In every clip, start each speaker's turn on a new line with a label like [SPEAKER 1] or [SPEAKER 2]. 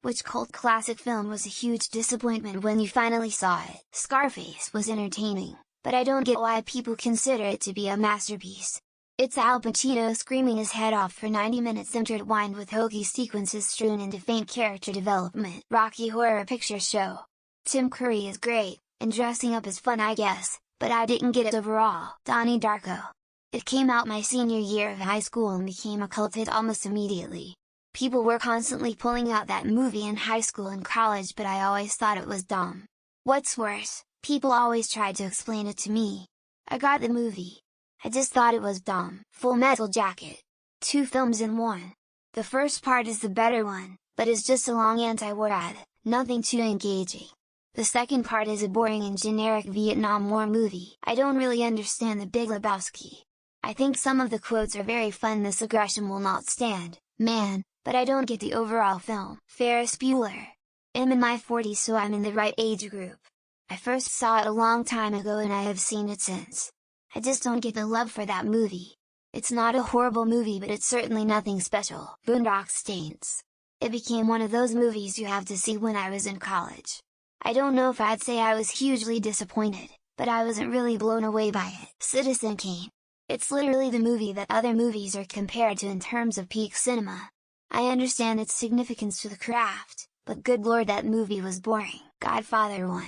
[SPEAKER 1] Which cult classic film was a huge disappointment when you finally saw it? Scarface was entertaining, but I don't get why people consider it to be a masterpiece. It's Al Pacino screaming his head off for 90 minutes intertwined with hokey sequences strewn into faint character development. Rocky Horror Picture Show. Tim Curry is great, and dressing up is fun I guess, but I didn't get it overall. Donnie Darko. It came out my senior year of high school and became a cult hit almost immediately. People were constantly pulling out that movie in high school and college, but I always thought it was dumb. What's worse, people always tried to explain it to me. I got the movie. I just thought it was dumb. Full Metal Jacket. 2 films in one. The first part is the better one, but is just a long anti-war ad, nothing too engaging. The second part is a boring and generic Vietnam War movie. I don't really understand The Big Lebowski. I think some of the quotes are very fun. This aggression will not stand, man, but I don't get the overall film. Ferris Bueller. I'm in my 40s, so I'm in the right age group. I first saw it a long time ago and I have seen it since. I just don't get the love for that movie. It's not a horrible movie, but it's certainly nothing special. Boondock Saints. It became one of those movies you have to see when I was in college. I don't know if I'd say I was hugely disappointed, but I wasn't really blown away by it. Citizen Kane. It's literally the movie that other movies are compared to in terms of peak cinema. I understand its significance to the craft, but good lord, that movie was boring. Godfather 1.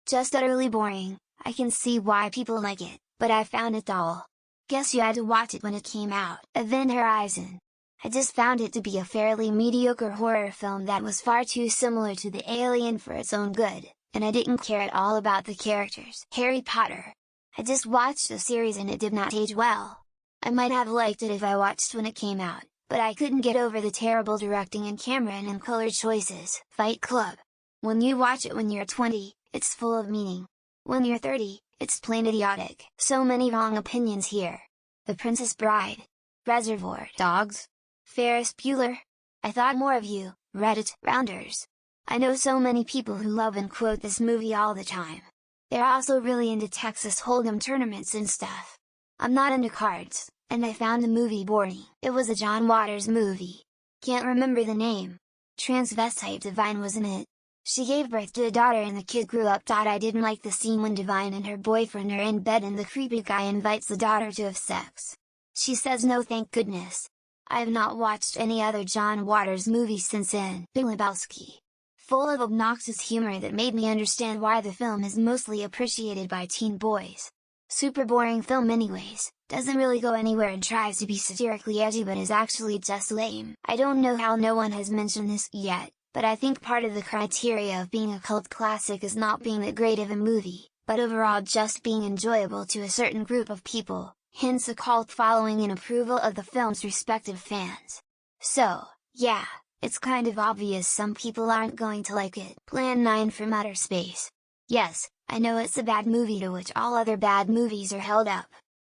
[SPEAKER 1] Just utterly boring. I can see why people like it, but I found it dull. Guess you had to watch it when it came out. Event Horizon. I just found it to be a fairly mediocre horror film that was far too similar to The Alien for its own good, and I didn't care at all about the characters. Harry Potter. I just watched the series and it did not age well. I might have liked it if I watched when it came out, but I couldn't get over the terrible directing and camera and color choices. Fight Club. When you watch it when you're 20, it's full of meaning. When you're 30, it's plain idiotic. So many wrong opinions here. The Princess Bride. Reservoir Dogs. Ferris Bueller. I thought more of you, Reddit rounders. I know so many people who love and quote this movie all the time. They're also really into Texas Hold'em tournaments and stuff. I'm not into cards, and I found the movie boring. It was a John Waters movie. Can't remember the name. Transvestite Divine was in it. She gave birth to a daughter and the kid grew up. I didn't like the scene when Divine and her boyfriend are in bed and the creepy guy invites the daughter to have sex. She says no, thank goodness. I have not watched any other John Waters movies since then. Big Lebowski. Full of obnoxious humor that made me understand why the film is mostly appreciated by teen boys. Super boring film anyways, doesn't really go anywhere and tries to be satirically edgy but is actually just lame. I don't know how no one has mentioned this yet, but I think part of the criteria of being a cult classic is not being that great of a movie, but overall just being enjoyable to a certain group of people, hence a cult following and approval of the film's respective fans. So, yeah, it's kind of obvious some people aren't going to like it. Plan 9 from Outer Space. Yes, I know it's a bad movie to which all other bad movies are held up.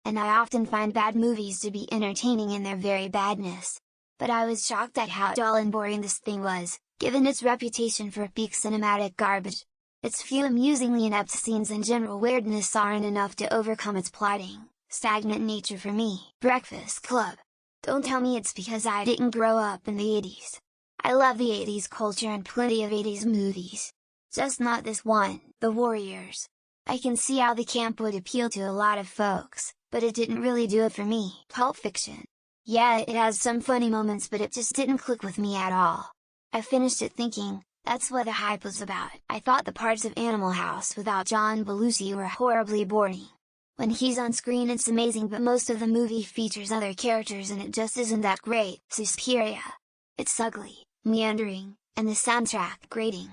[SPEAKER 1] And I often find bad movies to be entertaining in their very badness. But I was shocked at how dull and boring this thing was, given its reputation for peak cinematic garbage. Its few amusingly inept scenes and general weirdness aren't enough to overcome its plotting, stagnant nature for me. Breakfast Club. Don't tell me it's because I didn't grow up in the 80s. I love the 80s culture and plenty of 80s movies. Just not this one, The Warriors. I can see how the camp would appeal to a lot of folks, but it didn't really do it for me. Pulp Fiction. Yeah, it has some funny moments but it just didn't click with me at all. I finished it thinking, that's what the hype was about. I thought the parts of Animal House without John Belushi were horribly boring. When he's on screen it's amazing but most of the movie features other characters and it just isn't that great. Suspiria. It's ugly, meandering, and the soundtrack grating.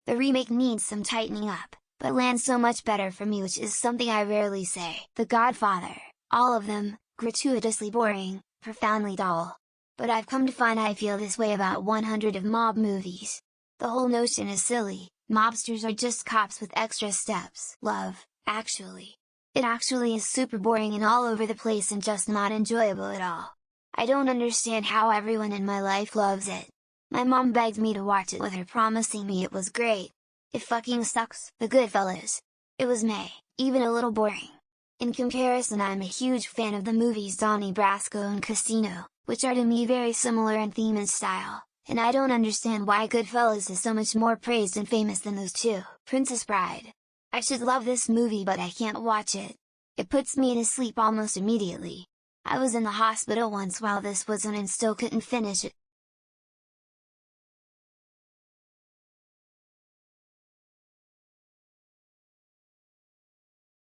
[SPEAKER 1] The remake needs some tightening up, but lands so much better for me, which is something I rarely say. The Godfather. All of them, gratuitously boring, profoundly dull. But I've come to find I feel this way about 100 of mob movies. The whole notion is silly, mobsters are just cops with extra steps. Love, Actually. It actually is super boring and all over the place and just not enjoyable at all. I don't understand how everyone in my life loves it. My mom begged me to watch it with her promising me it was great. It fucking sucks. The Goodfellas. It was meh, even a little boring. In comparison, I'm a huge fan of the movies Donnie Brasco and Casino, which are to me very similar in theme and style, and I don't understand why Goodfellas is so much more praised and famous than those two. Princess Bride. I should love this movie but I can't watch it. It puts me to sleep almost immediately. I was in the hospital once while this was on and still couldn't finish it.